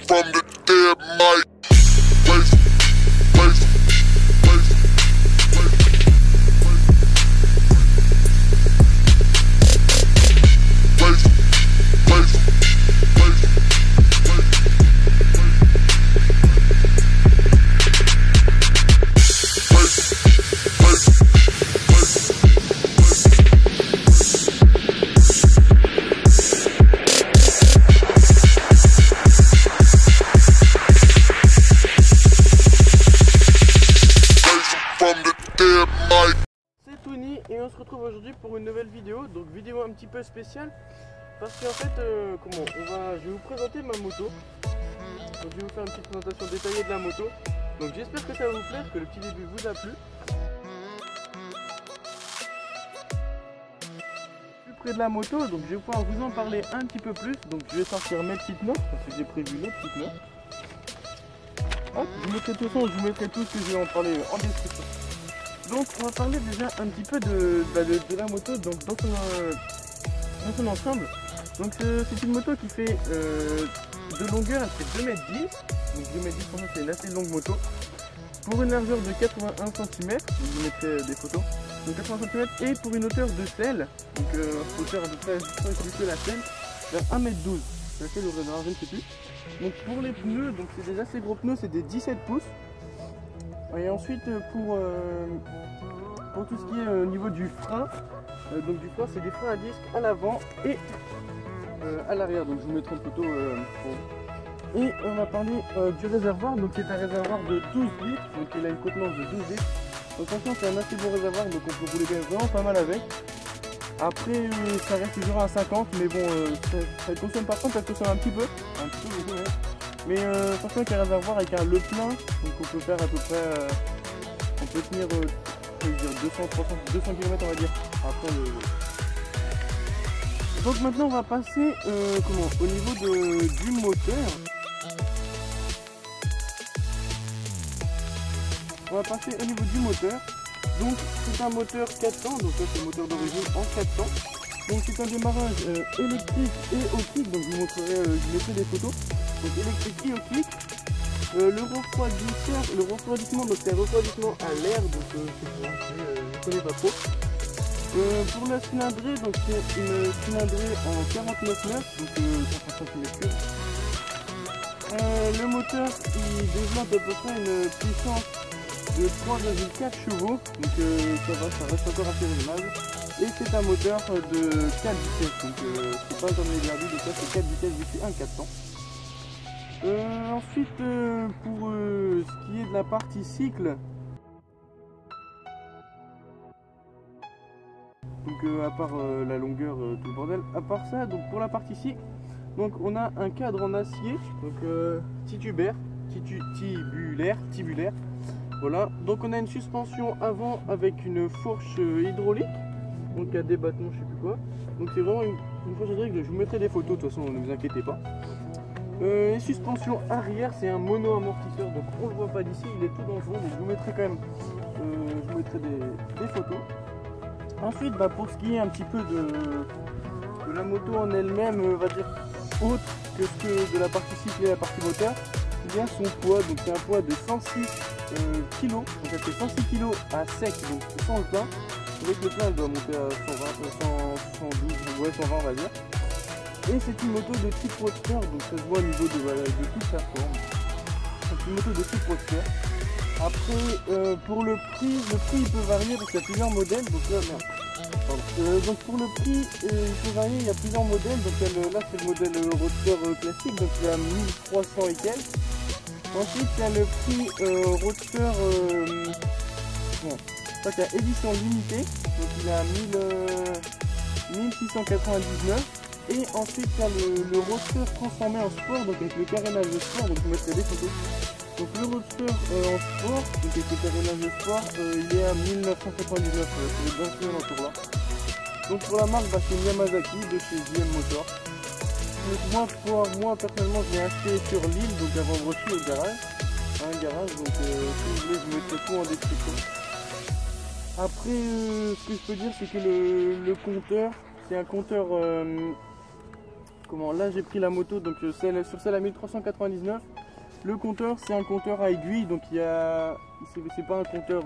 From the dead mic. C'est Tony et on se retrouve aujourd'hui pour une nouvelle vidéo, donc vidéo un petit peu spéciale parce qu'en fait, je vais vous présenter ma moto. Donc je vais vous faire une petite présentation détaillée de la moto. Donc j'espère que ça va vous plaire, que le petit début vous a plu. Plus près de la moto, donc je vais pouvoir vous en parler un petit peu plus. Donc je vais sortir mes petites notes parce que j'ai prévu mes petites notes. Hop, je vous mettrai de toute façon, je vous mettrai tout ce que je vais en parler en description. Donc on va parler déjà un petit peu de la moto donc dans son ensemble. Donc c'est une moto qui fait de longueur, elle fait 2,10 m. Donc 2,10 m, pour moi c'est une assez longue moto. Pour une largeur de 81 cm, je vous mettrai des photos. Donc 80 cm et pour une hauteur de selle, donc hauteur à peu près, je la selle, vers 1,12 m. La selle aurait je ne sais plus. Donc pour les pneus, donc c'est des assez gros pneus, c'est des 17 pouces. Et ensuite pour tout ce qui est au niveau du frein, donc du frein c'est des freins à disque à l'avant et à l'arrière, donc je vous mettrai une photo Et on va parler du réservoir, donc c'est un réservoir de 12 litres, donc il a une contenance de 12 litres. Donc franchement c'est un assez bon réservoir, donc on peut rouler vraiment pas mal avec. Après ça reste toujours à 50, mais bon ça consomme par contre, ça consomme un petit peu beaucoup, ouais. Mais franchement avec un réservoir avec un le plein, donc on peut faire à peu près, on peut tenir 200 km on va dire. Après donc maintenant on va passer au niveau du moteur. On va passer au niveau du moteur. Donc c'est un moteur 400, donc ça c'est le moteur d'origine en 400. Donc c'est un démarrage électrique et optique, donc je vous montrerai, je mettrai des photos. Donc électrique et optique. Le refroidissement, donc c'est un refroidissement à l'air, donc je ne connais pas trop. Pour la cylindrée, donc c'est une cylindrée en 49,9, donc 135 cm3. Le moteur il développe à peu près une puissance de 3,4 chevaux, donc ça reste encore assez raisonnable. Et c'est un moteur de 4 vitesses, donc c'est pas comme les Derby, donc ça c'est 4 vitesses depuis un 400. Ensuite pour ce qui est de la partie cycle, donc à part la longueur, tout le bordel, à part ça, donc pour la partie cycle, donc on a un cadre en acier, donc tubulaire, voilà. Donc on a une suspension avant avec une fourche hydraulique, donc à débattement, je sais plus quoi. Donc c'est vraiment une fourche hydraulique, je vous mettrai des photos de toute façon, ne vous inquiétez pas. Les suspensions arrière, c'est un mono amortisseur, donc on le voit pas d'ici, il est tout dans le fond, donc je vous mettrai quand même je vous mettrai des photos. Ensuite pour ce qui est un petit peu de la moto en elle-même, on va dire autre que ce que de la partie cycle et la partie moteur, il y a son poids, donc c'est un poids de 106 kg, donc elle fait 106 kg à sec, donc sans le plein. Avec le plein elle doit monter à 120, 112, 120 on va dire. Et c'est une moto de type roadster, donc ça se voit au niveau de toute sa forme. C'est une moto de type roadster. Après, pour le prix il peut varier parce qu'il y a plusieurs modèles. Donc là, donc pour le prix, il peut varier, il y a plusieurs modèles. Donc là c'est le modèle roadster classique, donc il y a 1300 et quelques. Ensuite il y a le prix roadster, ça c'est édition limitée, donc il est à 1699. Et ensuite il y a le roadster transformé en sport, donc avec le carénage de sport, donc je vous mettrai des photos. Donc le roadster en sport, donc avec le carénage de sport, il est à 1999, c'est bien sûr autour là. Donc pour la marque, bah, c'est une Yamazaki de chez JM Motor. Donc moi personnellement je l'ai acheté sur l'île, donc à Vendredi au garage. Un garage, donc si vous voulez je mettrai tout en description. Après ce que je peux dire c'est que le compteur, c'est un compteur comment là j'ai pris la moto donc sur celle à 1399. Le compteur c'est un compteur à aiguille, donc il y a c'est pas un compteur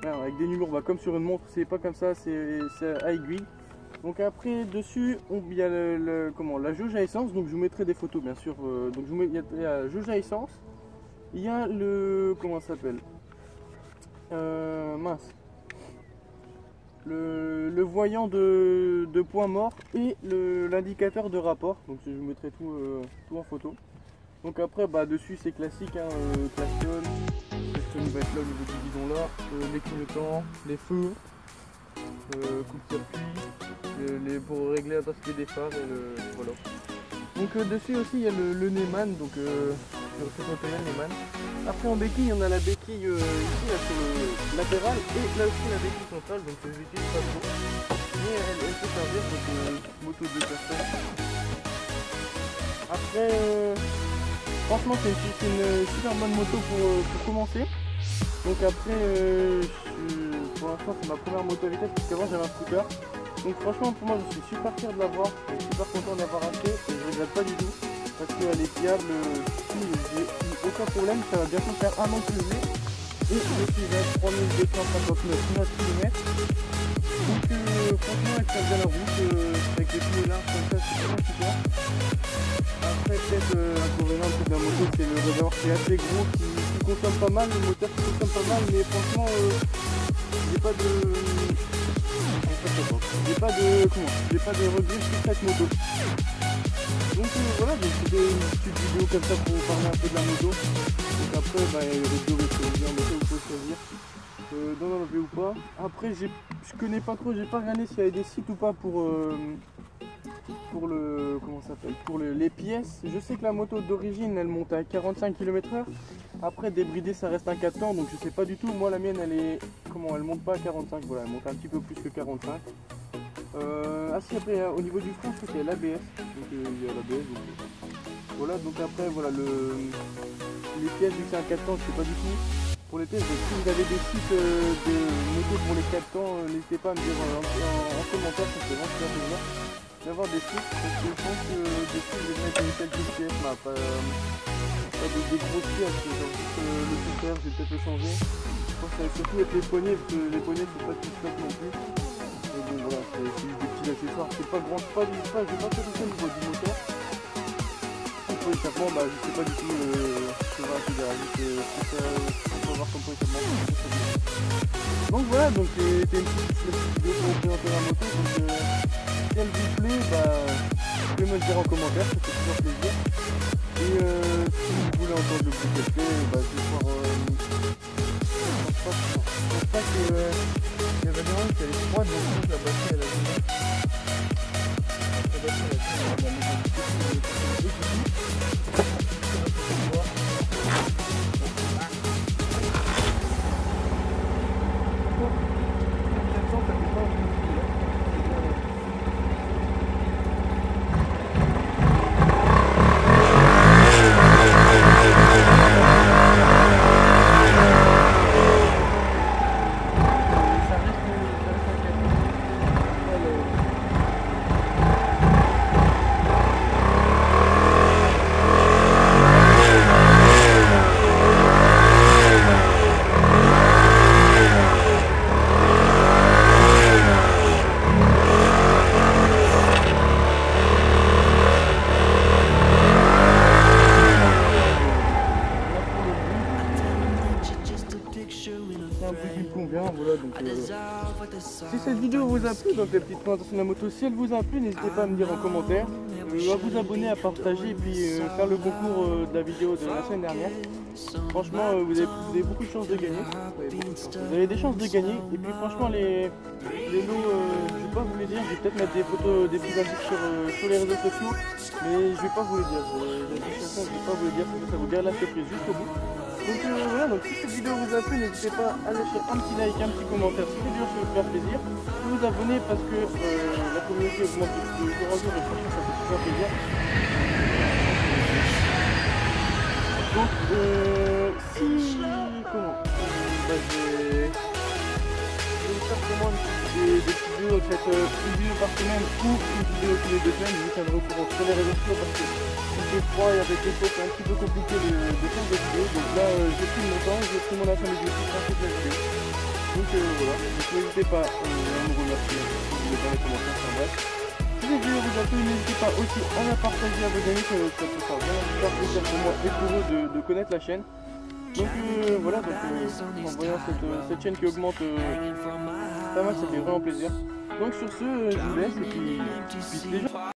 avec des numéros comme sur une montre, c'est pas comme ça, c'est à aiguille. Donc après dessus il y a la jauge à essence, donc je vous mettrai des photos bien sûr. Donc il y a la jauge à essence, il y a le comment ça s'appelle le voyant de point mort et l'indicateur de rapport, donc je vous mettrai tout en photo. Donc après bah dessus c'est classique, hein, Claxon, il va être là au niveau du guidon là, les clignotants, les feux, coupe-circuit, pour régler l'intensité des phares et voilà. Donc dessus aussi il y a le Neyman, donc le Neyman. Après en béquille on a la béquille ici là, sur le latéral et là aussi la béquille centrale, donc je l'utilise pas trop. Mais elle peut servir pour moto de personnes. Après franchement c'est une super bonne moto pour commencer. Donc après pour l'instant c'est ma première moto à vitesse parce qu'avant j'avais un scooter. Donc franchement pour moi je suis super fier de l'avoir, je suis super content d'avoir acheté et je regrette pas du tout parce qu'elle est fiable, j'ai aucun problème, ça va bientôt faire un an que je l'ai et je suis à 3259 km. Donc franchement elle tient bien la route avec des pneus larges comme ça, c'est vraiment super. Après peut-être l'inconvénient de la moto c'est le réservoir qui est assez gros, qui consomme pas mal, le moteur qui consomme pas mal, mais franchement j'ai pas de regrets sur cette moto. Donc voilà, c'était une petite vidéo comme ça pour vous parler un peu de la moto. Donc après les vidéos en moto vous pouvez choisir d'en enlever ou pas. Après je connais pas trop, j'ai pas regardé s'il y avait des sites ou pas pour le comment ça s'appelle, pour les pièces. Je sais que la moto d'origine elle monte à 45 km/h. Après débridée ça reste un 4 temps, donc je sais pas du tout. Moi la mienne elle monte pas à 45, voilà, elle monte un petit peu plus que 45. Si après au niveau du frein c'est l'ABS, donc il y a l'ABS, voilà. Donc après voilà les pièces, vu que c'est un 4 temps je sais pas du tout. Pour les tests, si vous avez des sites de motos pour les 4 temps, n'hésitez pas à me dire en commentaire, ça fait vraiment super plaisir d'avoir des sites, parce que je pense que des sites je vais mettre une quelques pièces, pas des grosses pièces, genre juste le scooter, je vais peut-être le changer. Je pense que surtout avec les poignées, parce que les poignées c'est pas tout stock non plus. Et bon voilà, c'est juste des petits accessoires, c'est pas grand, je vais pas tout ça au niveau du moteur. Pour les échappements, je sais pas du tout ce que va juste on va voir comme pour l'échappement. Donc voilà, donc c'était une petite vidéo pour vous présenter la moto. Donc si elle vous plaît, vous pouvez me le dire en commentaire, ça fait toujours plaisir. Et si vous voulez entendre le bruit qu'elle fait, je vais voir. Je pense pas que la variante elle est froide, donc la batterie elle a du mal. La batterie elle a du mal. Voilà, donc si cette vidéo vous a plu, donc la petite présentation de la moto, si elle vous a plu, n'hésitez pas à me dire en commentaire, à vous abonner, à partager et puis faire le concours de la vidéo de la semaine dernière. Franchement vous avez beaucoup de chance de gagner, vous avez Vous avez des chances de gagner. Et puis franchement les lots, je vais pas vous les dire, je vais peut-être mettre des photos, des petits indices sur les réseaux sociaux, mais je vais pas vous les dire. Je vais pas vous les dire, parce que ça vous garde la surprise jusqu'au bout. Donc voilà, donc si cette vidéo vous a plu, n'hésitez pas à lâcher un petit like, un petit commentaire, si c'est dur, ça vous faire plaisir. Vous vous abonner parce que la communauté augmente de jour en jour et franchement ça fait super plaisir. Donc si comment bah, je vais vous faire vraiment des petites vidéos, peut-être une vidéo par semaine ou une vidéo tous les 2 semaines. Je vous tiendrai au courant sur les réseaux sociaux parce que il fait froid et avec les potes c'est un petit peu compliqué de faire des vidéos. Donc là j'ai pris mon temps, j'ai pris mon après-midi aussi pour faire toute la vidéo. Donc voilà, donc n'hésitez pas à me remercier si vous voulez dans les commentaires, enfin bref. Si la vidéo vous a plu, n'hésitez pas aussi à la partager à vos amis, ça peut faire vraiment super plaisir pour moi et pour eux de connaître la chaîne. Donc voilà, donc, en voyant cette chaîne qui augmente pas mal, ça fait vraiment plaisir. Donc sur ce, je vous laisse et puis déjà.